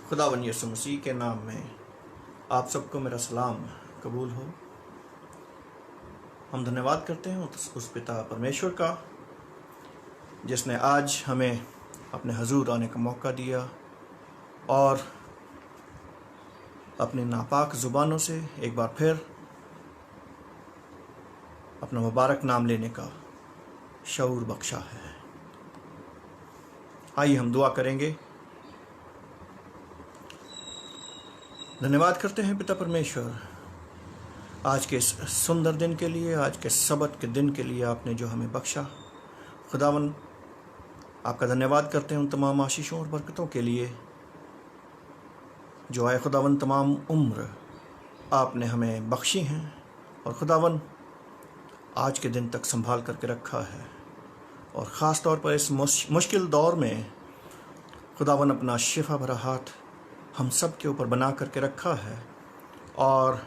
खुदावन यीशु मसीह के नाम में आप सबको मेरा सलाम कबूल हो। हम धन्यवाद करते हैं उस पिता परमेश्वर का जिसने आज हमें अपने हजूर आने का मौका दिया और अपनी नापाक ज़ुबानों से एक बार फिर अपना मुबारक नाम लेने का शऊर बख्शा है। आइए हम दुआ करेंगे। धन्यवाद करते हैं पिता परमेश्वर आज के इस सुंदर दिन के लिए, आज के सबत के दिन के लिए आपने जो हमें बख्शा। खुदावन आपका धन्यवाद करते हैं उन तमाम आशीषों और बरकतों के लिए जो आए खुदावन तमाम उम्र आपने हमें बख्शी हैं और खुदावन आज के दिन तक संभाल करके रखा है। और ख़ास तौर पर इस मुश्किल दौर में खुदावन अपना शिफा भरा हाथ हम सब के ऊपर बना करके रखा है और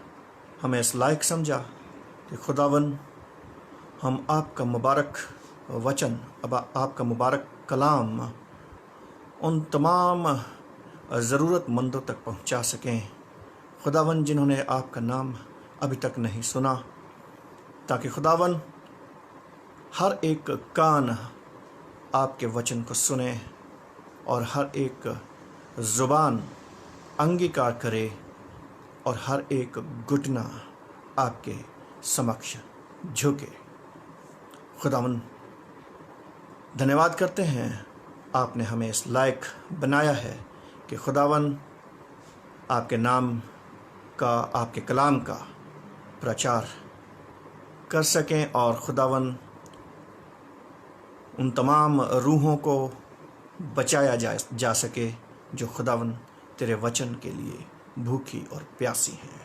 हमें इस लायक समझा कि खुदावन हम आपका मुबारक वचन, अब आपका मुबारक कलाम उन तमाम ज़रूरतमंदों तक पहुंचा सकें खुदावन जिन्होंने आपका नाम अभी तक नहीं सुना, ताकि खुदावन हर एक कान आपके वचन को सुने और हर एक ज़ुबान अंगीकार करे और हर एक घुटना आपके समक्ष झुके। खुदावन धन्यवाद करते हैं आपने हमें इस लायक बनाया है कि खुदावन आपके नाम का, आपके कलाम का प्रचार कर सकें और खुदावन उन तमाम रूहों को बचाया जा सके जो खुदावन तेरे वचन के लिए भूखी और प्यासी हैं।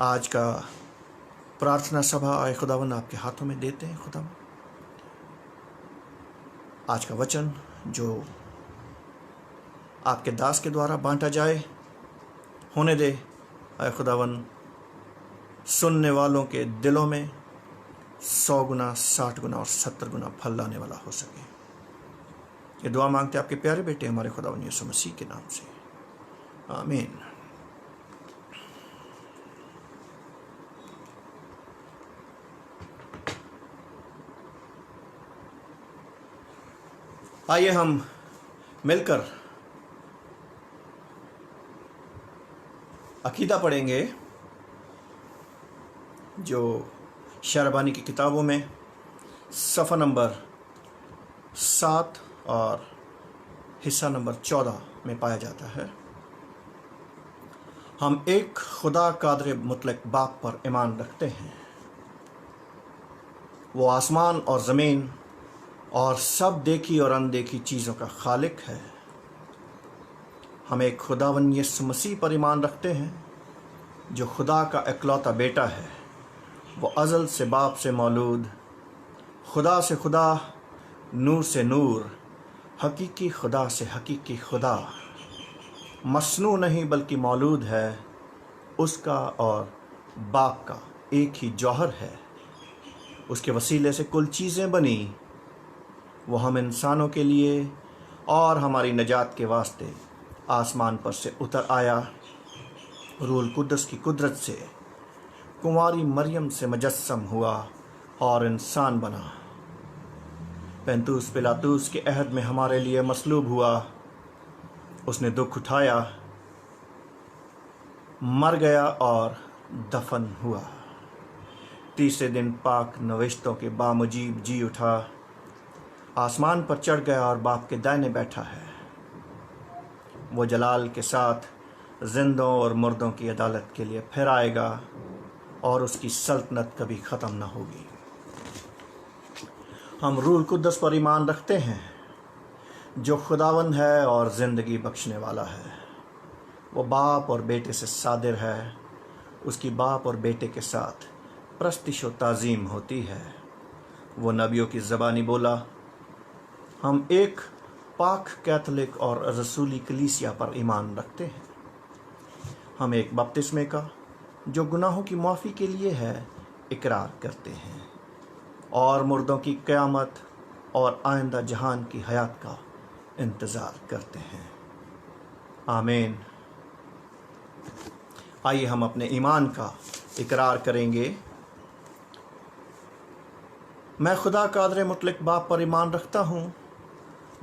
आज का प्रार्थना सभा आए खुदावन आपके हाथों में देते हैं। खुदावन आज का वचन जो आपके दास के द्वारा बांटा जाए होने दे आए खुदावन सुनने वालों के दिलों में 100 गुना, 60 गुना और 70 गुना फल लाने वाला हो सके। ये दुआ मांगते आपके प्यारे बेटे हमारे खुदावन यीशु मसीह के नाम से, आमीन। आइए हम मिलकर अकीदा पढ़ेंगे जो शरबानी की किताबों में सफ़ा नंबर 7 और हिस्सा नंबर 14 में पाया जाता है। हम एक खुदा कादर मुतलक बाप पर ईमान रखते हैं। वो आसमान और ज़मीन और सब देखी और अनदेखी चीज़ों का खालिक है। हम एक खुदावन यीशु मसीह पर ईमान रखते हैं जो खुदा का इकलौता बेटा है। वो अज़ल से बाप से मौलूद, खुदा से खुदा, नूर से नूर, हकीकी खुदा से हकीकी खुदा, मसनू नहीं बल्कि मौलूद है। उसका और बाप का एक ही जौहर है। उसके वसीले से कुल चीज़ें बनी। वो हम इंसानों के लिए और हमारी नजात के वास्ते आसमान पर से उतर आया। रूल कुद्दस की कुदरत से कुंवारी मरियम से मुजस्सम हुआ और इंसान बना। पेंतुस पिलातुस के अहद में हमारे लिए मसलूब हुआ। उसने दुख उठाया, मर गया और दफन हुआ। तीसरे दिन पाक नविश्तों के बामुजीब जी उठा, आसमान पर चढ़ गया और बाप के दाहिने बैठा है। वो जलाल के साथ जिंदों और मुर्दों की अदालत के लिए फिर आएगा और उसकी सल्तनत कभी ख़त्म न होगी। हम रूल कुद्दस पर ईमान रखते हैं जो खुदावन है और ज़िंदगी बख्शने वाला है। वो बाप और बेटे से सादिर है। उसकी बाप और बेटे के साथ प्रस्तिश व ताज़ीम होती है। वो नबियों की ज़बानी बोला। हम एक पाक कैथोलिक और रसूली कलीसिया पर ईमान रखते हैं। हम एक बपतिस्मे का जो गुनाहों की माफ़ी के लिए है इकरार करते हैं और मुर्दों की क़यामत और आइंदा जहान की हयात का इंतज़ार करते हैं। आमीन। आइए हम अपने ईमान का इकरार करेंगे। मैं खुदा कादर मुतलक बाप पर ईमान रखता हूँ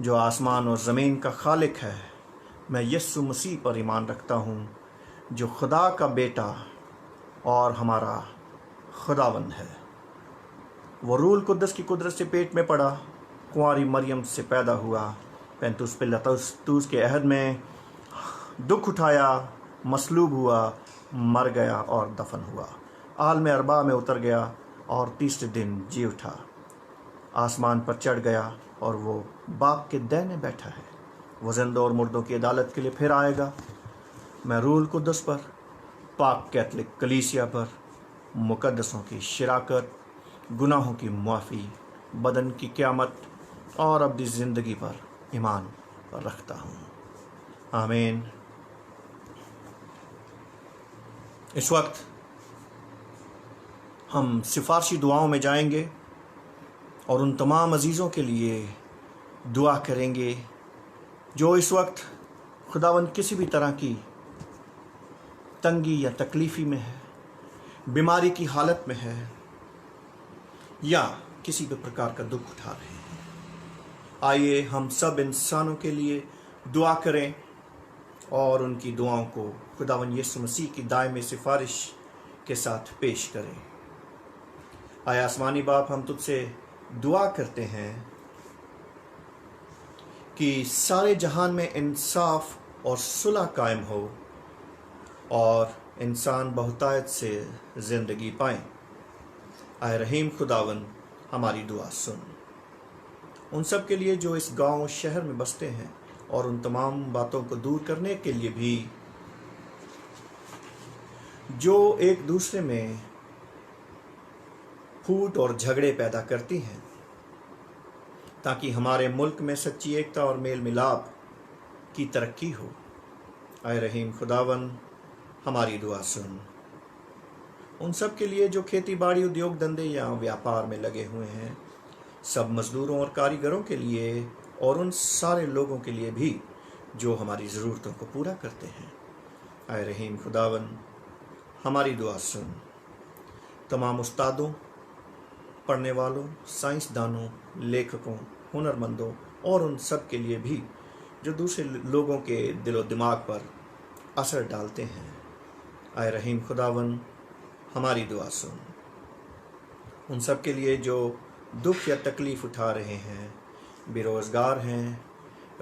जो आसमान और ज़मीन का खालिक है। मैं यीशु मसीह पर ईमान रखता हूँ जो खुदा का बेटा और हमारा खुदावंद है। वो रूल कुद्दस की कुदरत से पेट में पड़ा, कुंवारी मरियम से पैदा हुआ, पैंतुस पिलातुस के अहद में दुख उठाया, मसलूब हुआ, मर गया और दफन हुआ, आलम अरबा में उतर गया और तीसरे दिन जी उठा, आसमान पर चढ़ गया और वो बाप के दाहिने बैठा है। वो जिंदा और मुर्दों की अदालत के लिए फिर आएगा। मैं रूल कुद्दस पर, पाक कैथलिक कलीसिया पर, मुकद्दसों की शिराकत, गुनाहों की मुआफ़ी, बदन की क़यामत और अब्दी ज़िंदगी पर ईमान रखता हूँ। आमीन। इस वक्त हम सिफारशी दुआओं में जाएंगे और उन तमाम अजीज़ों के लिए दुआ करेंगे जो इस वक्त खुदावंद किसी भी तरह की तंगी या तकलीफ़ी में है, बीमारी की हालत में है या किसी भी प्रकार का दुख उठा रहे हैं। आइए हम सब इंसानों के लिए दुआ करें और उनकी दुआओं को खुदावंद यीशु मसीह की दायमे सिफारिश के साथ पेश करें। आए आसमानी बाप, हम तुझसे दुआ करते हैं कि सारे जहान में इंसाफ और सुलह कायम हो और इंसान बहुतायत से ज़िंदगी पाएं। आए रहीम खुदावन, हमारी दुआ सुन। उन सब के लिए जो इस गांव शहर में बसते हैं और उन तमाम बातों को दूर करने के लिए भी जो एक दूसरे में फूट और झगड़े पैदा करती हैं, ताकि हमारे मुल्क में सच्ची एकता और मेल मिलाप की तरक्की हो। आए रहीम खुदावन, हमारी दुआ सुन। उन सब के लिए जो खेती बाड़ी, उद्योग धंधे या व्यापार में लगे हुए हैं, सब मजदूरों और कारीगरों के लिए और उन सारे लोगों के लिए भी जो हमारी ज़रूरतों को पूरा करते हैं। आए रहीम खुदावन, हमारी दुआ सुन। तमाम उस्तादों, पढ़ने वालों, साइंसदानों, लेखकों, हुनरमंदों और उन सब के लिए भी जो दूसरे लोगों के दिलो दिमाग पर असर डालते हैं। आए रहीम खुदावन, हमारी दुआ सुन। उन सब के लिए जो दुख या तकलीफ़ उठा रहे हैं, बेरोज़गार हैं,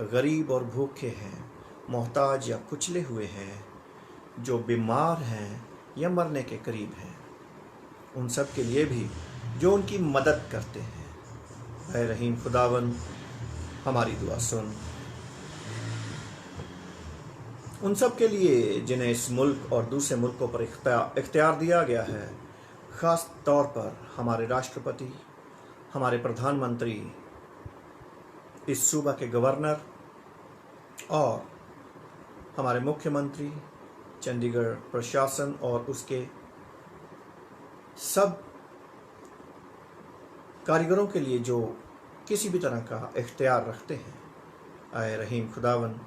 गरीब और भूखे हैं, मोहताज या कुचले हुए हैं, जो बीमार हैं या मरने के करीब हैं, उन सब के लिए भी जो उनकी मदद करते हैं। ऐ रहीम खुदावन, हमारी दुआ सुन। उन सब के लिए जिन्हें इस मुल्क और दूसरे मुल्कों पर इख्तियार दिया गया है, ख़ास तौर पर हमारे राष्ट्रपति, हमारे प्रधानमंत्री, इस सूबा के गवर्नर और हमारे मुख्यमंत्री, चंडीगढ़ प्रशासन और उसके सब कारीगरों के लिए जो किसी भी तरह का इख्तियार रखते हैं। आए रहीम खुदावन,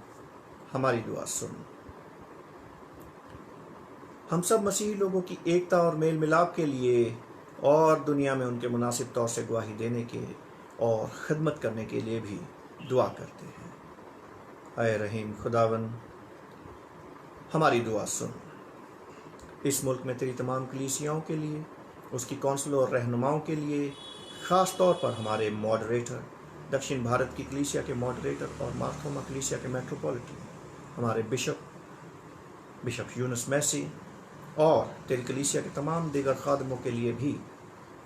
हमारी दुआ सुन। हम सब मसीही लोगों की एकता और मेल मिलाप के लिए और दुनिया में उनके मुनासिब तौर से गवाही देने के और खिदमत करने के लिए भी दुआ करते हैं। आए रहीम खुदावन, हमारी दुआ सुन। इस मुल्क में तेरी तमाम कलीसियाओं के लिए, उसकी कौंसलों और रहनुमाओं के लिए, ख़ास तौर पर हमारे मॉडरेटर, दक्षिण भारत की कलीसिया के मॉडरेटर और मार्थोमा कलीसिया के मेट्रोपॉलिटन, हमारे बिशप यूनुस मैसी और तेरी कलीसिया के तमाम दीगर खादमों के लिए भी,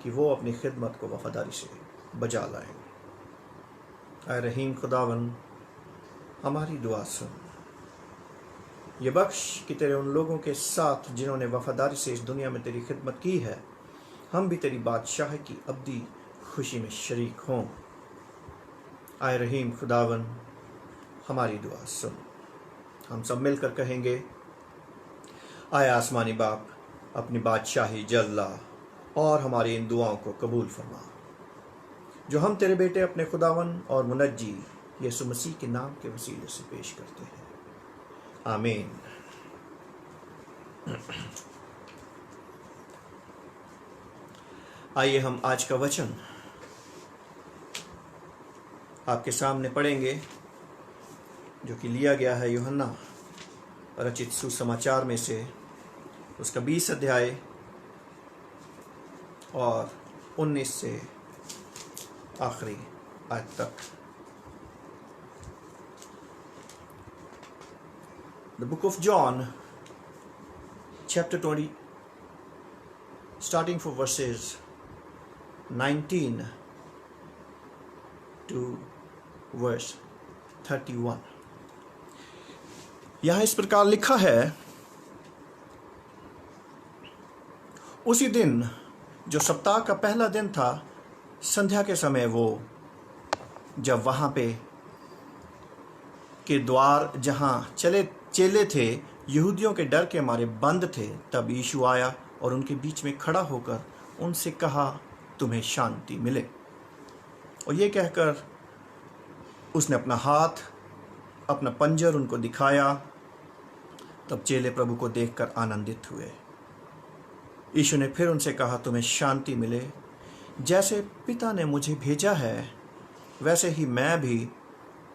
कि वो अपनी खिदमत को वफादारी से बजा लाएं। ऐ रहीम खुदावन, हमारी दुआ सुन। ये बख्श कि तेरे उन लोगों के साथ जिन्होंने वफादारी से इस दुनिया में तेरी खिदमत की है, हम भी तेरी बादशाह की अब्दी खुशी में शरीक हों। आए रहीम खुदावन, हमारी दुआ सुन। हम सब मिलकर कहेंगे, आए आसमानी बाप, अपनी बादशाही जल्ला और हमारी इन दुआओं को कबूल फरमा, जो हम तेरे बेटे अपने खुदावन और मुनज्जी यीशु मसीह के नाम के वसीले से पेश करते हैं। आमीन। आइए हम आज का वचन आपके सामने पढ़ेंगे, जो कि लिया गया है यूहन्ना रचित सुसमाचार में से, उसका 20 अध्याय और 19 से आखिरी आयत तक। The book of John, chapter 20, starting from verses 19 to verse 31. यहाँ इस प्रकार लिखा है, उसी दिन जो सप्ताह का पहला दिन था, संध्या के समय वो जब वहाँ पे के द्वार जहाँ चेले थे यहूदियों के डर के मारे बंद थे, तब यीशु आया और उनके बीच में खड़ा होकर उनसे कहा, तुम्हें शांति मिले। और ये कहकर उसने अपना हाथ, अपना पंजर उनको दिखाया। तब चेले प्रभु को देखकर आनंदित हुए। यीशु ने फिर उनसे कहा, तुम्हें शांति मिले। जैसे पिता ने मुझे भेजा है, वैसे ही मैं भी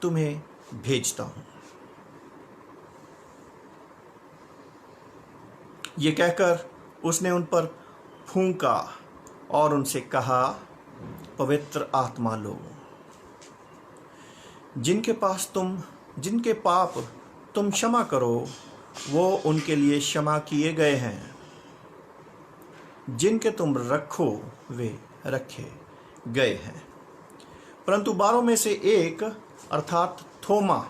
तुम्हें भेजता हूँ। ये कहकर उसने उन पर फूंका और उनसे कहा, पवित्र आत्मा लो। जिनके पाप तुम क्षमा करो, वो उनके लिए क्षमा किए गए हैं। जिनके तुम रखो, वे रखे गए हैं। परंतु 12 में से एक, अर्थात थोमा,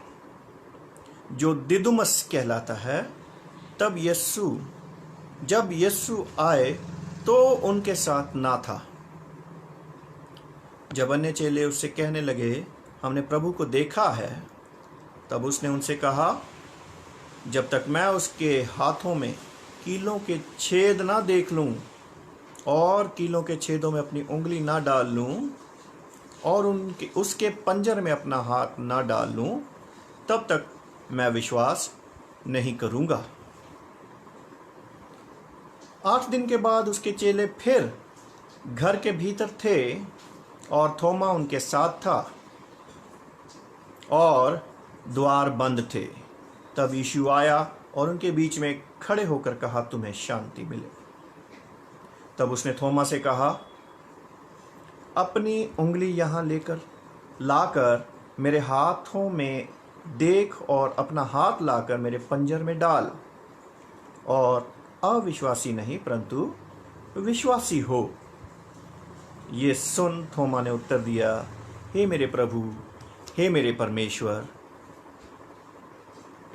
जो दिदुमस कहलाता है, जब यीशु आए तो उनके साथ ना था। जब अन्य चेले उससे कहने लगे, हमने प्रभु को देखा है, तब उसने उनसे कहा, जब तक मैं उसके हाथों में कीलों के छेद ना देख लूं और कीलों के छेदों में अपनी उंगली ना डाल लूं और उसके पंजर में अपना हाथ ना डाल लूं, तब तक मैं विश्वास नहीं करूंगा। 8 दिन के बाद उसके चेले फिर घर के भीतर थे और थोमा उनके साथ था और द्वार बंद थे। तब यीशु आया और उनके बीच में खड़े होकर कहा, तुम्हें शांति मिले। तब उसने थोमा से कहा, अपनी उंगली यहाँ लाकर मेरे हाथों में देख और अपना हाथ लाकर मेरे पंजर में डाल और अविश्वासी नहीं परंतु विश्वासी हो। ये सुन थोमा ने उत्तर दिया, हे मेरे प्रभु, हे मेरे परमेश्वर।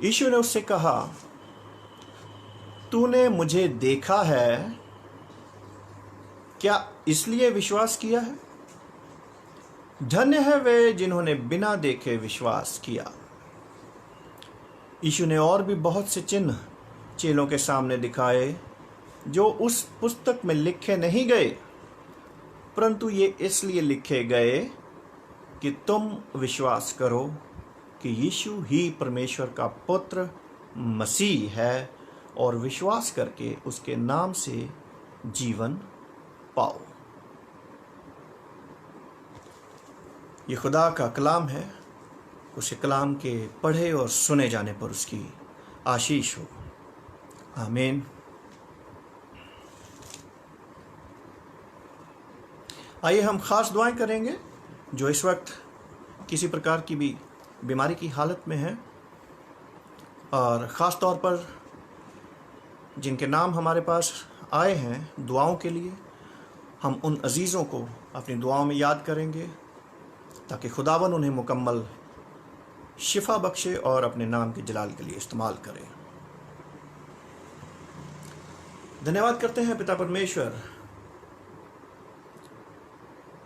यीशु ने उससे कहा, तूने मुझे देखा है, क्या इसलिए विश्वास किया है? धन्य है वे जिन्होंने बिना देखे विश्वास किया। यीशु ने और भी बहुत से चिन्ह चेलों के सामने दिखाए, जो उस पुस्तक में लिखे नहीं गए, परंतु ये इसलिए लिखे गए कि तुम विश्वास करो कि यीशु ही परमेश्वर का पुत्र मसीह है और विश्वास करके उसके नाम से जीवन पाओ। ये खुदा का कलाम है। उस कलाम के पढ़े और सुने जाने पर उसकी आशीष हो। आमीन। आइए हम खास दुआएं करेंगे जो इस वक्त किसी प्रकार की भी बीमारी की हालत में है, और ख़ास तौर पर जिनके नाम हमारे पास आए हैं दुआओं के लिए, हम उन अजीज़ों को अपनी दुआओं में याद करेंगे ताकि खुदावन उन्हें मुकम्मल शिफा बख्शे और अपने नाम के जलाल के लिए इस्तेमाल करे। धन्यवाद करते हैं पिता परमेश्वर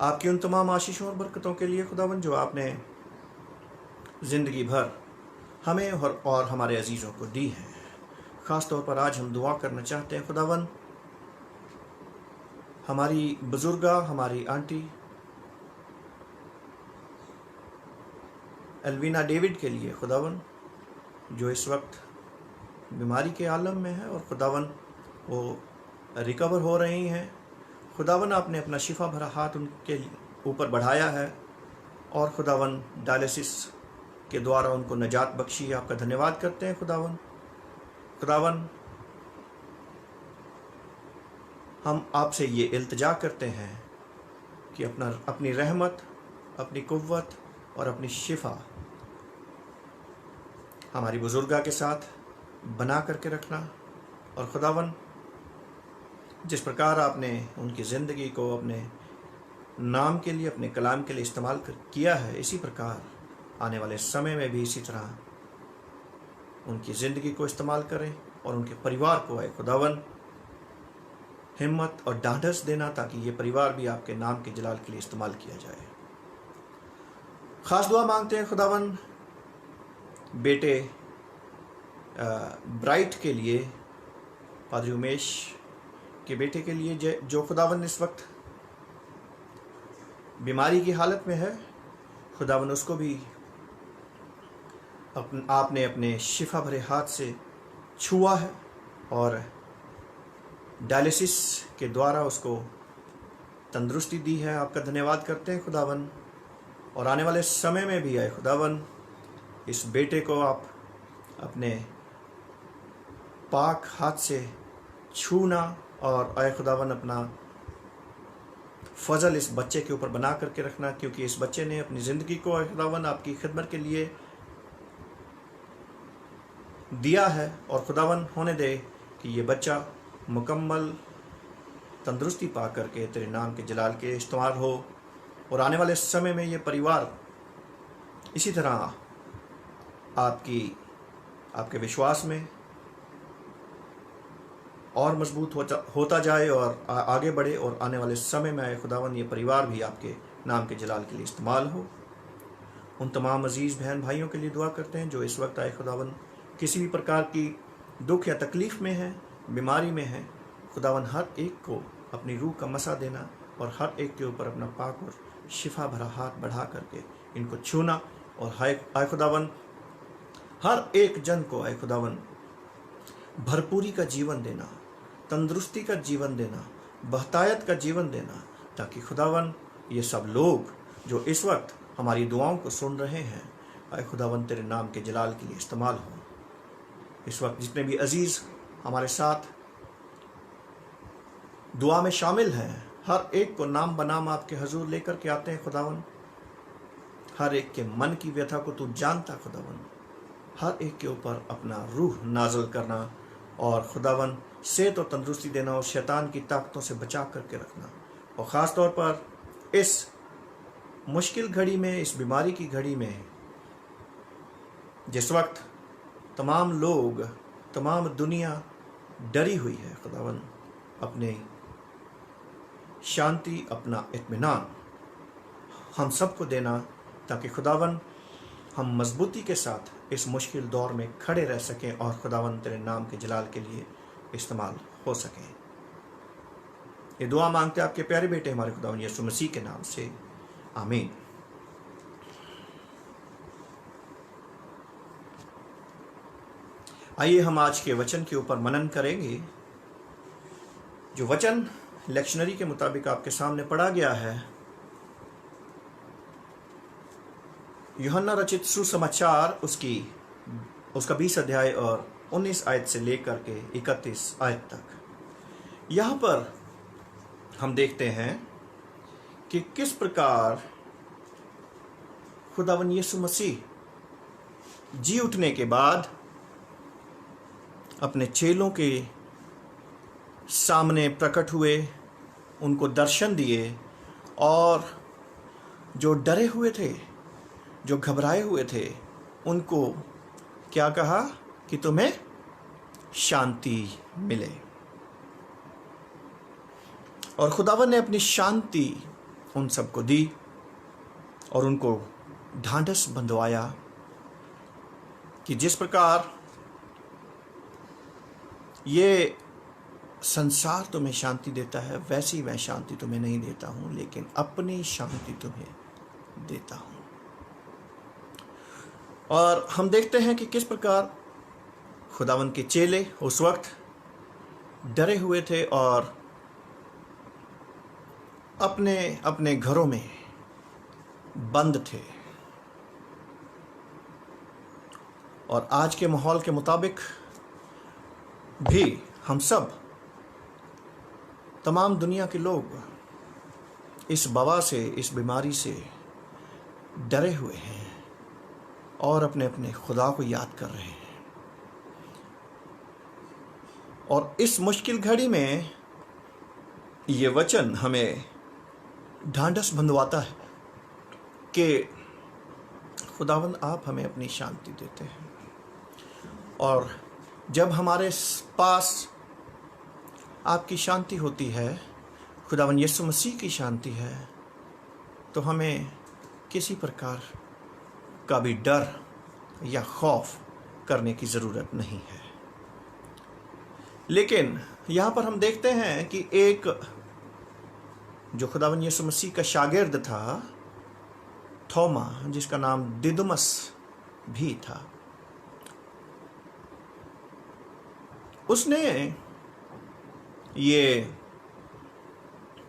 आपकी उन तमाम आशीषों और बरकतों के लिए खुदावन, जो आपने ज़िंदगी भर हमें और हमारे अजीज़ों को दी है। ख़ास तौर पर आज हम दुआ करना चाहते हैं खुदावन, हमारी बुजुर्गा, हमारी आंटी एल्विना डेविड के लिए खुदावन, जो इस वक्त बीमारी के आलम में है और खुदावन वो रिकवर हो रही हैं। खुदावन आपने अपना शिफा भरा हाथ उनके ऊपर बढ़ाया है और खुदावन डायलिसिस के द्वारा उनको निजात बख्शी। आपका धन्यवाद करते हैं खुदावन हम आपसे ये इल्तिजा करते हैं कि अपनी रहमत, अपनी कुव्वत और अपनी शिफा हमारी बुजुर्गा के साथ बना करके रखना। और खुदावन जिस प्रकार आपने उनकी ज़िंदगी को अपने नाम के लिए, अपने कलाम के लिए इस्तेमाल किया है, इसी प्रकार आने वाले समय में भी इसी तरह उनकी ज़िंदगी को इस्तेमाल करें और उनके परिवार को आए खुदावन हिम्मत और ढाढ़स देना, ताकि ये परिवार भी आपके नाम के जलाल के लिए इस्तेमाल किया जाए। ख़ास दुआ मांगते हैं खुदावन बेटे ब्राइट के लिए, पादरी उमेश के बेटे के लिए जो खुदावन इस वक्त बीमारी की हालत में है। खुदावन उसको भी आपने अपने शिफा भरे हाथ से छुआ है और डायलिसिस के द्वारा उसको तंदुरुस्ती दी है। आपका धन्यवाद करते हैं खुदावन। और आने वाले समय में भी आए खुदावन इस बेटे को आप अपने पाक हाथ से छूना और आए खुदावन अपना फजल इस बच्चे के ऊपर बना करके रखना, क्योंकि इस बच्चे ने अपनी ज़िंदगी को आए खुदावन आपकी खिदमत के लिए दिया है। और खुदावन होने दे कि ये बच्चा मुकम्मल तंदुरुस्ती पा करके तेरे नाम के जलाल के इस्तेमाल हो और आने वाले समय में ये परिवार इसी तरह आपके विश्वास में और मजबूत होता जाए और आगे बढ़े और आने वाले समय में आए खुदावन ये परिवार भी आपके नाम के जलाल के लिए इस्तेमाल हो। उन तमाम अजीज़ बहन भाइयों के लिए दुआ करते हैं जो इस वक्त आए खुदावन किसी भी प्रकार की दुख या तकलीफ़ में है, बीमारी में है। खुदावन हर एक को अपनी रूह का मसा देना और हर एक के ऊपर अपना पाक और शिफा भरा हाथ बढ़ा करके इनको छूना और आए खुदावन हर एक जन को आए खुदावन भरपूरी का जीवन देना, तंदुरुस्ती का जीवन देना, बहतायत का जीवन देना, ताकि खुदावन ये सब लोग जो इस वक्त हमारी दुआओं को सुन रहे हैं आए खुदावन तेरे नाम के जलाल के लिए इस्तेमाल हो। इस वक्त जितने भी अजीज़ हमारे साथ दुआ में शामिल हैं, हर एक को नाम बनाम आपके हजूर लेकर के आते हैं खुदावन। हर एक के मन की व्यथा को तू जानता खुदावन। हर एक के ऊपर अपना रूह नाजल करना और खुदावन सेहत और तंदुरुस्ती देना और शैतान की ताकतों से बचा करके रखना। और ख़ास तौर पर इस मुश्किल घड़ी में, इस बीमारी की घड़ी में, जिस वक्त तमाम लोग, तमाम दुनिया डरी हुई है खुदावन, अपने शांति, अपना इत्मीनान हम सबको देना, ताकि खुदावन हम मजबूती के साथ इस मुश्किल दौर में खड़े रह सकें और खुदावन तेरे नाम के जलाल के लिए इस्तेमाल हो सकें। ये दुआ मांगते आपके प्यारे बेटे हमारे खुदावन यीशु मसीह के नाम से, आमीन। आइए हम आज के वचन के ऊपर मनन करेंगे। जो वचन लेक्शनरी के मुताबिक आपके सामने पढ़ा गया है, यूहन्ना रचित सुसमाचार उसका 20 अध्याय और 19 आयत से लेकर के 31 आयत तक। यहाँ पर हम देखते हैं कि किस प्रकार खुदावन यीशु मसीह जी उठने के बाद अपने चेलों के सामने प्रकट हुए, उनको दर्शन दिए और जो डरे हुए थे, जो घबराए हुए थे, उनको क्या कहा कि तुम्हें शांति मिले। और खुदावन ने अपनी शांति उन सबको दी और उनको ढांढस बंधवाया कि जिस प्रकार ये संसार तुम्हें शांति देता है, वैसी मैं शांति तुम्हें नहीं देता हूँ, लेकिन अपनी शांति तुम्हें देता हूँ। और हम देखते हैं कि किस प्रकार खुदावन के चेले उस वक्त डरे हुए थे और अपने अपने घरों में बंद थे। और आज के माहौल के मुताबिक भी हम सब, तमाम दुनिया के लोग इस वबा से, इस बीमारी से डरे हुए हैं और अपने अपने खुदा को याद कर रहे हैं। और इस मुश्किल घड़ी में ये वचन हमें ढांढस बंधवाता है कि खुदावंद आप हमें अपनी शांति देते हैं, और जब हमारे पास आपकी शांति होती है, खुदावंद यीशु मसीह की शांति है, तो हमें किसी प्रकार का भी डर या खौफ करने की ज़रूरत नहीं है। लेकिन यहाँ पर हम देखते हैं कि एक जो खुदावंद यीशु मसीह का शागिर्द था, थोमा, जिसका नाम दिदुमस भी था, उसने ये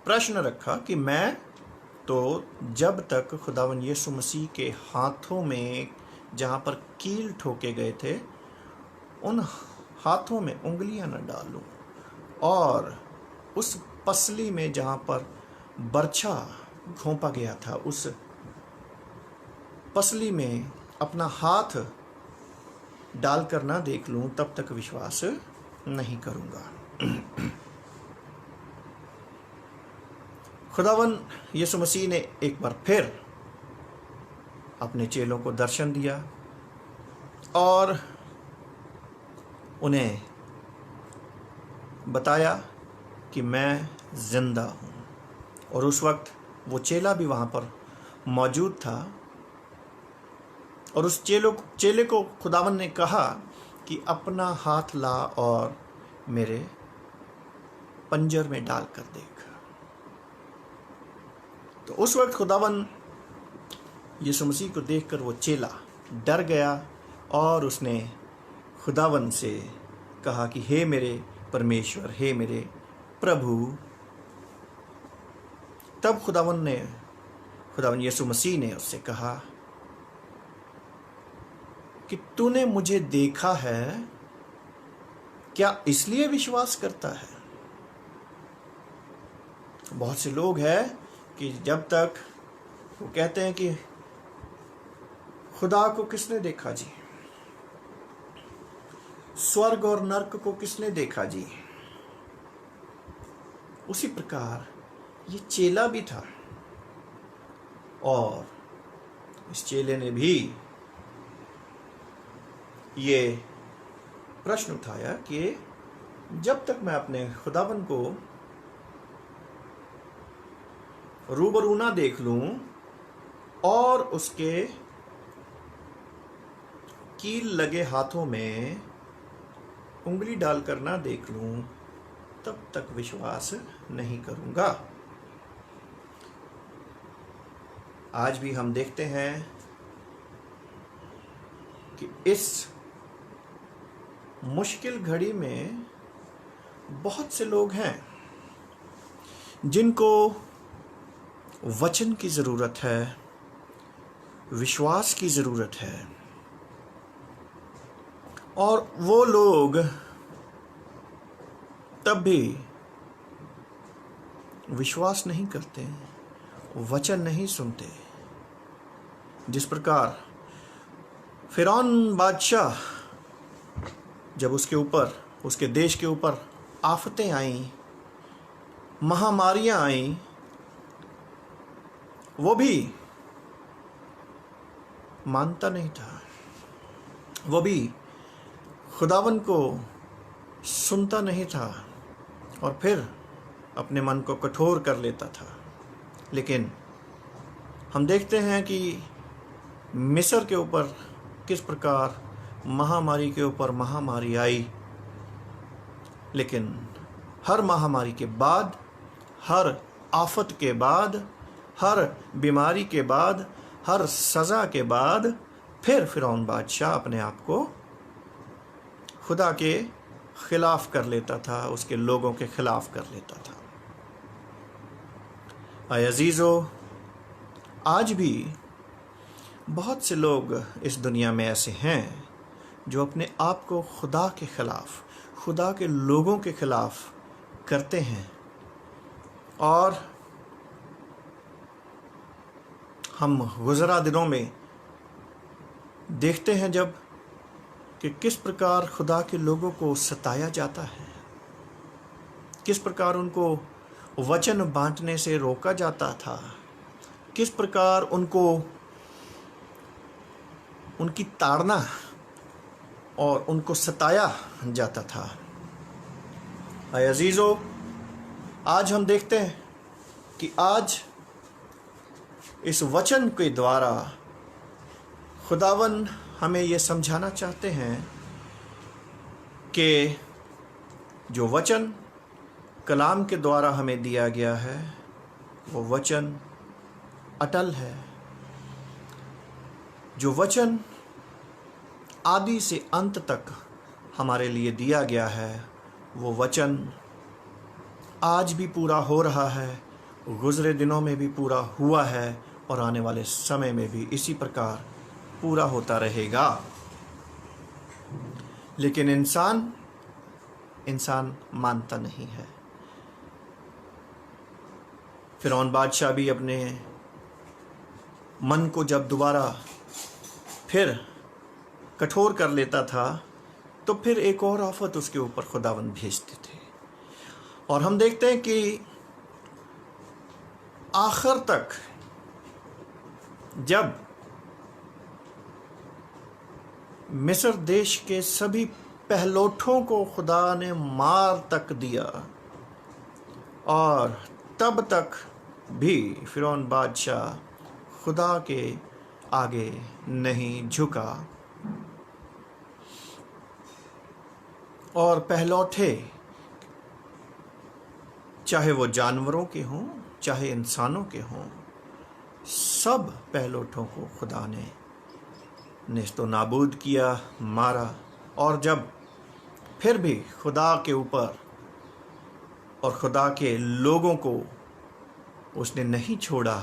प्रश्न रखा कि मैं तो जब तक खुदावंद यीशु मसीह के हाथों में जहाँ पर कील ठोके गए थे, उन हाथों में उंगलियां न डालूं और उस पसली में जहाँ पर बर्छा घोंपा गया था, उस पसली में अपना हाथ डालकर ना देख लूं, तब तक विश्वास नहीं करूंगा। खुदावंद यीशु मसीह ने एक बार फिर अपने चेलों को दर्शन दिया और उन्हें बताया कि मैं जिंदा हूँ। और उस वक्त वो चेला भी वहाँ पर मौजूद था, और उस चेले को खुदावंद ने कहा कि अपना हाथ ला और मेरे पंजर में डाल कर देख। तो उस वक्त खुदावंद यीशु मसीह को देखकर वो चेला डर गया और उसने खुदावंद से कहा कि हे मेरे परमेश्वर, हे मेरे प्रभु। तब खुदावंद यीशु मसीह ने उससे कहा कि तूने मुझे देखा है, क्या इसलिए विश्वास करता है? बहुत से लोग हैं कि जब तक वो कहते हैं कि खुदा को किसने देखा जी, स्वर्ग और नरक को किसने देखा जी, उसी प्रकार ये चेला भी था। और इस चेले ने भी ये प्रश्न उठाया कि जब तक मैं अपने खुदाबंद को रूबरू ना देख लूं और उसके कील लगे हाथों में उंगली डालकर ना देख लूं, तब तक विश्वास नहीं करूंगा। आज भी हम देखते हैं कि इस मुश्किल घड़ी में बहुत से लोग हैं जिनको वचन की ज़रूरत है, विश्वास की ज़रूरत है, और वो लोग तब भी विश्वास नहीं करते, वचन नहीं सुनते। जिस प्रकार फिरौन बादशाह, जब उसके ऊपर, उसके देश के ऊपर आफतें आईं, महामारियां आईं, वो भी मानता नहीं था, वो भी खुदावन को सुनता नहीं था और फिर अपने मन को कठोर कर लेता था। लेकिन हम देखते हैं कि मिस्र के ऊपर किस प्रकार महामारी के ऊपर महामारी आई, लेकिन हर महामारी के बाद, हर आफत के बाद, हर बीमारी के बाद, हर सज़ा के बाद फिर फिरौन बादशाह अपने आप को खुदा के खिलाफ कर लेता था, उसके लोगों के खिलाफ कर लेता था। आए अजीज़ो, आज भी बहुत से लोग इस दुनिया में ऐसे हैं जो अपने आप को खुदा के खिलाफ, खुदा के लोगों के खिलाफ करते हैं। और हम गुज़रा दिनों में देखते हैं जब कि किस प्रकार खुदा के लोगों को सताया जाता है, किस प्रकार उनको वचन बांटने से रोका जाता था, किस प्रकार उनको उनकी ताड़ना और उनको सताया जाता था। आए अजीज़ो, आज हम देखते हैं कि आज इस वचन के द्वारा खुदावन हमें ये समझाना चाहते हैं कि जो वचन कलाम के द्वारा हमें दिया गया है वो वचन अटल है। जो वचन आदि से अंत तक हमारे लिए दिया गया है वो वचन आज भी पूरा हो रहा है, गुज़रे दिनों में भी पूरा हुआ है और आने वाले समय में भी इसी प्रकार पूरा होता रहेगा। लेकिन इंसान मानता नहीं है। फ़िरौन बादशाह भी अपने मन को जब दोबारा फिर कठोर कर लेता था तो फिर एक और आफत उसके ऊपर खुदावंद भेजते थे। और हम देखते हैं कि आखिर तक जब मिस्र देश के सभी पहलौठों को खुदा ने मार तक दिया और तब तक भी फ़िरौन बादशाह खुदा के आगे नहीं झुका। और पहलौठे चाहे वो जानवरों के हों चाहे इंसानों के हों, सब पहलौठों को खुदा ने नेस्तो नाबूद किया, मारा। और जब फिर भी खुदा के ऊपर और खुदा के लोगों को उसने नहीं छोड़ा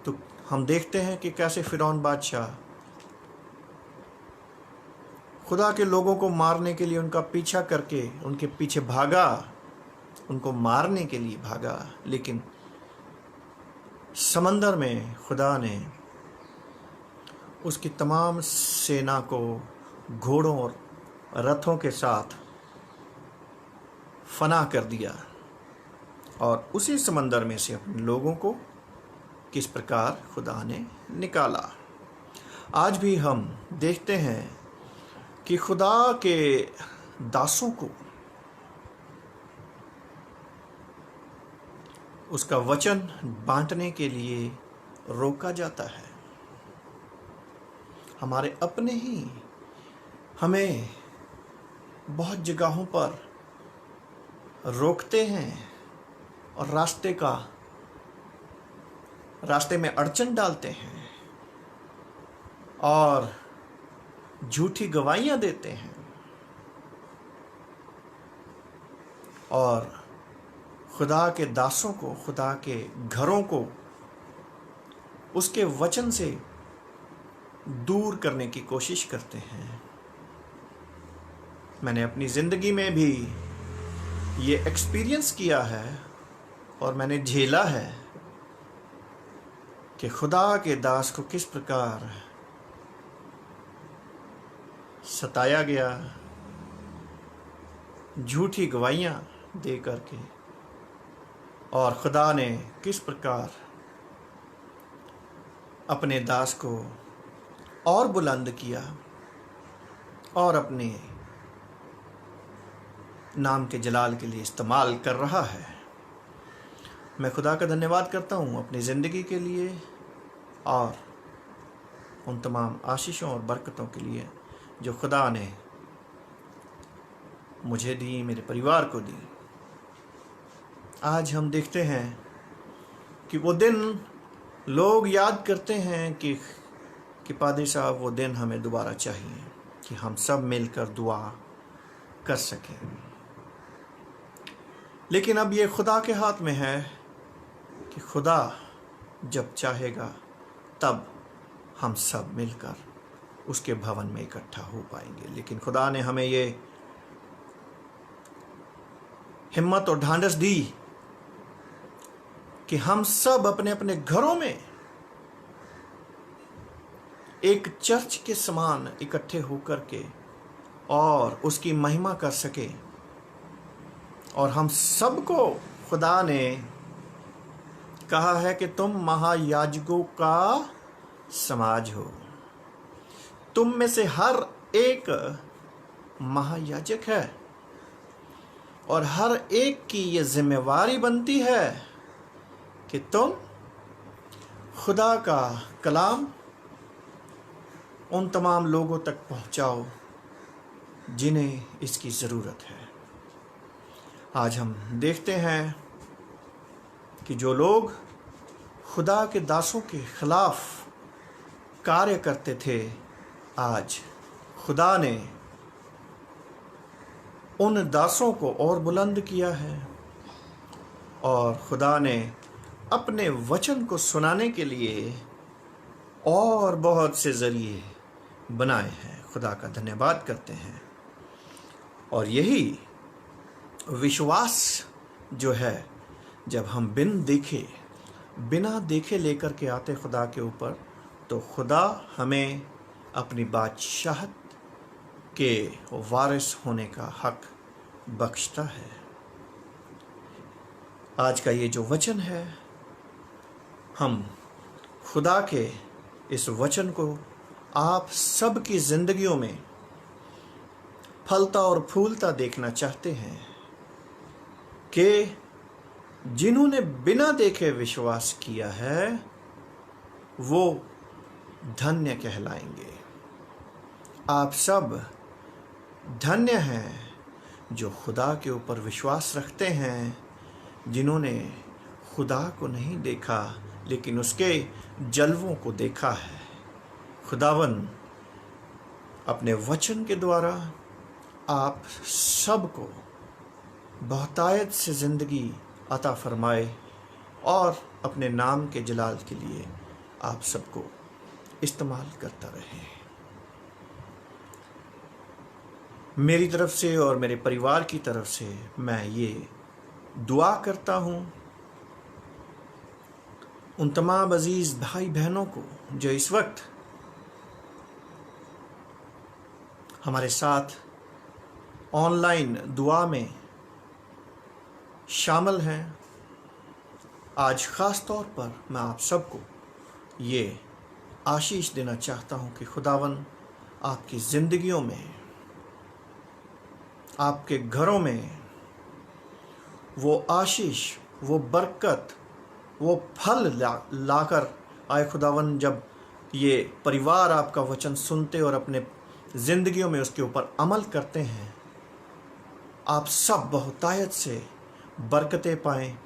तो हम देखते हैं कि कैसे फ़िरौन बादशाह खुदा के लोगों को मारने के लिए उनका पीछा करके उनके पीछे भागा, उनको मारने के लिए भागा। लेकिन समंदर में खुदा ने उसकी तमाम सेना को घोड़ों और रथों के साथ फना कर दिया और उसी समंदर में से अपने लोगों को किस प्रकार खुदा ने निकाला। आज भी हम देखते हैं कि खुदा के दासों को उसका वचन बांटने के लिए रोका जाता है। हमारे अपने ही हमें बहुत जगहों पर रोकते हैं और रास्ते में अड़चन डालते हैं और झूठी गवाहियां देते हैं और खुदा के दासों को, खुदा के घरों को उसके वचन से दूर करने की कोशिश करते हैं। मैंने अपनी ज़िंदगी में भी ये एक्सपीरियंस किया है और मैंने झेला है कि खुदा के दास को किस प्रकार सताया गया, झूठी गवाहियां दे करके, और खुदा ने किस प्रकार अपने दास को और बुलंद किया और अपने नाम के जलाल के लिए इस्तेमाल कर रहा है। मैं खुदा का धन्यवाद करता हूँ अपनी ज़िंदगी के लिए और उन तमाम आशीषों और बरकतों के लिए जो खुदा ने मुझे दी, मेरे परिवार को दी। आज हम देखते हैं कि वो दिन लोग याद करते हैं कि पादरी साहब वो दिन हमें दोबारा चाहिए। कि हम सब मिलकर दुआ कर सकें। लेकिन अब ये खुदा के हाथ में है कि खुदा जब चाहेगा तब हम सब मिलकर उसके भवन में इकट्ठा हो पाएंगे। लेकिन खुदा ने हमें ये हिम्मत और ढांढस दी कि हम सब अपने अपने घरों में एक चर्च के समान इकट्ठे होकर के और उसकी महिमा कर सके। और हम सबको खुदा ने कहा है कि तुम महायाजकों का समाज हो। तुम में से हर एक महायाजक है और हर एक की ये जिम्मेवारी बनती है कि तुम खुदा का कलाम उन तमाम लोगों तक पहुंचाओ जिन्हें इसकी ज़रूरत है। आज हम देखते हैं कि जो लोग खुदा के दासों के खिलाफ कार्य करते थे, आज खुदा ने उन दासों को और बुलंद किया है और खुदा ने अपने वचन को सुनाने के लिए और बहुत से ज़रिए बनाए हैं। खुदा का धन्यवाद करते हैं। और यही विश्वास जो है, जब हम बिना देखे लेकर के आते खुदा के ऊपर, तो खुदा हमें अपनी बादशाहत के वारिस होने का हक बख्शता है। आज का ये जो वचन है, हम खुदा के इस वचन को आप सब की ज़िंदगियों में फलता और फूलता देखना चाहते हैं कि जिन्होंने बिना देखे विश्वास किया है वो धन्य कहलाएंगे। आप सब धन्य हैं जो खुदा के ऊपर विश्वास रखते हैं, जिन्होंने खुदा को नहीं देखा लेकिन उसके जलवों को देखा है। खुदावन अपने वचन के द्वारा आप सबको बहुतायत से ज़िंदगी अता फरमाए और अपने नाम के जलाल के लिए आप सबको इस्तेमाल करता रहे। मेरी तरफ से और मेरे परिवार की तरफ से मैं ये दुआ करता हूँ उन तमाम अजीज़ भाई बहनों को जो इस वक्त हमारे साथ ऑनलाइन दुआ में शामिल हैं। आज ख़ास तौर पर मैं आप सबको ये आशीष देना चाहता हूँ कि खुदावन आपकी ज़िंदगियों में, आपके घरों में वो आशीष, वो बरकत, वो फल लाकर आए। खुदावन जब ये परिवार आपका वचन सुनते और अपने ज़िंदगियों में उसके ऊपर अमल करते हैं, आप सब बहुतायत से बरकतें पाएँ,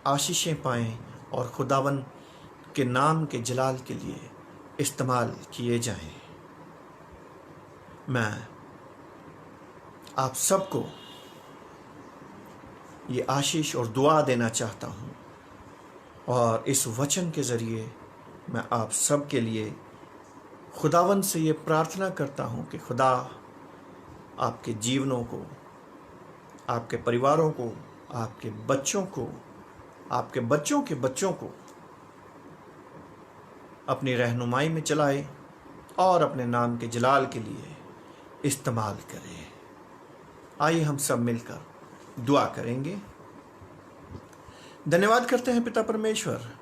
आशीषें पाएँ और खुदावन के नाम के जलाल के लिए इस्तेमाल किए जाएं। मैं आप सबको ये आशीष और दुआ देना चाहता हूँ और इस वचन के ज़रिए मैं आप सब के लिए खुदावन से ये प्रार्थना करता हूँ कि खुदा आपके जीवनों को, आपके परिवारों को, आपके बच्चों को, आपके बच्चों के बच्चों को अपनी रहनुमाई में चलाए और अपने नाम के जलाल के लिए इस्तेमाल करे। आइए हम सब मिलकर दुआ करेंगे। धन्यवाद करते हैं पिता परमेश्वर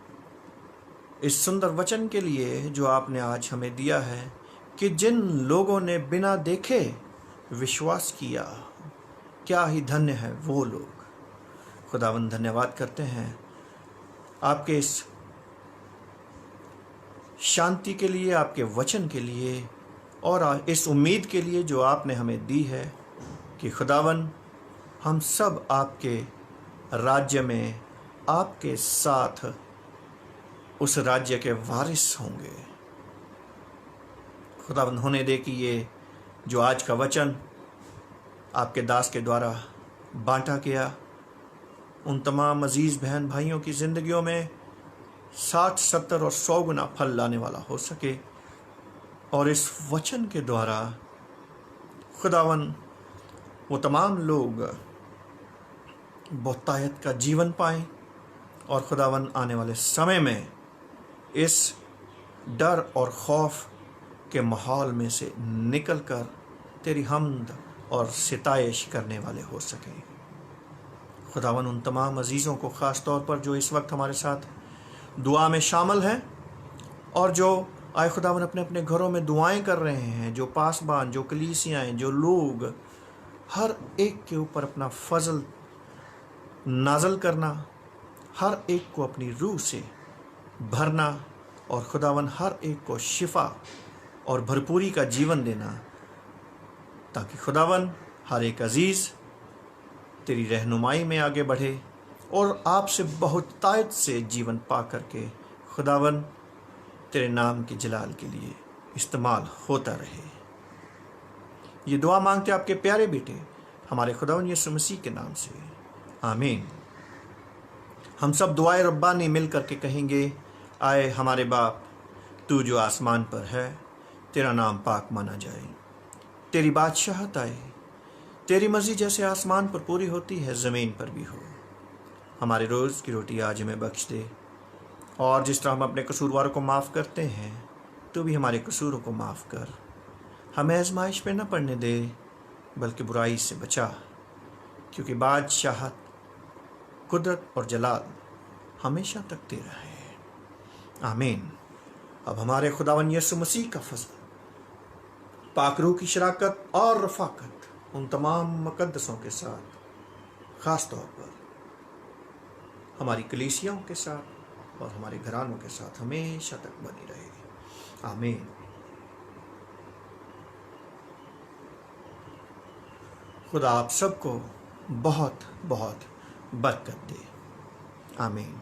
इस सुंदर वचन के लिए जो आपने आज हमें दिया है कि जिन लोगों ने बिना देखे विश्वास किया, क्या ही धन्य है वो लोग। खुदावंद धन्यवाद करते हैं आपके इस शांति के लिए, आपके वचन के लिए और इस उम्मीद के लिए जो आपने हमें दी है कि खुदावन हम सब आपके राज्य में आपके साथ उस राज्य के वारिस होंगे। खुदावंद होने दे कि ये जो आज का वचन आपके दास के द्वारा बांटा गया, उन तमाम अजीज़ बहन भाइयों की ज़िंदगियों में 60, 70 और 100 गुना फल लाने वाला हो सके। और इस वचन के द्वारा खुदावन वो तमाम लोग बहुतायत का जीवन पाएं और खुदावन आने वाले समय में इस डर और खौफ के माहौल में से निकलकर तेरी हम्द और सिताइश करने वाले हो सकें। खुदावन उन तमाम अजीज़ों को ख़ास तौर पर जो इस वक्त हमारे साथ दुआ में शामिल हैं और जो आए खुदावन अपने अपने घरों में दुआएं कर रहे हैं, जो पासबान, जो कलीसियाएँ, जो लोग, हर एक के ऊपर अपना फजल नाजल करना, हर एक को अपनी रूह से भरना और खुदावन हर एक को शिफा और भरपूरी का जीवन देना, ताकि खुदावन हर एक अजीज़ तेरी रहनुमाई में आगे बढ़े और आपसे बहुतायत से जीवन पा करके खुदावन तेरे नाम के जलाल के लिए इस्तेमाल होता रहे। ये दुआ मांगते आपके प्यारे बेटे हमारे खुदावन यीशु मसीह के नाम से, आमीन। हम सब दुआए रब्बानी मिल करके कहेंगे, आए हमारे बाप तू जो आसमान पर है, तेरा नाम पाक माना जाए, तेरी बादशाहत आए, तेरी मर्जी जैसे आसमान पर पूरी होती है ज़मीन पर भी हो। हमारे रोज़ की रोटी आज हमें बख्श दे, और जिस तरह हम अपने कसूरवारों को माफ़ करते हैं, तू भी हमारे कसूरों को माफ़ कर। हमें आजमाइश पे न पड़ने दे, बल्कि बुराई से बचा, क्योंकि बादशाहत, कुदरत और जलाल हमेशा तक तेरा है, आमीन। अब हमारे खुदावन यीशु मसीह का फजल, पाक रूह की शराकत और रफ़ाकत उन तमाम मुक़द्दसों के साथ, ख़ास तौर पर हमारी कलीसियाओं के साथ और हमारे घरानों के साथ हमेशा तक बनी रहे, आमीन। खुदा आप सबको बहुत बहुत बरकत दे, आमीन।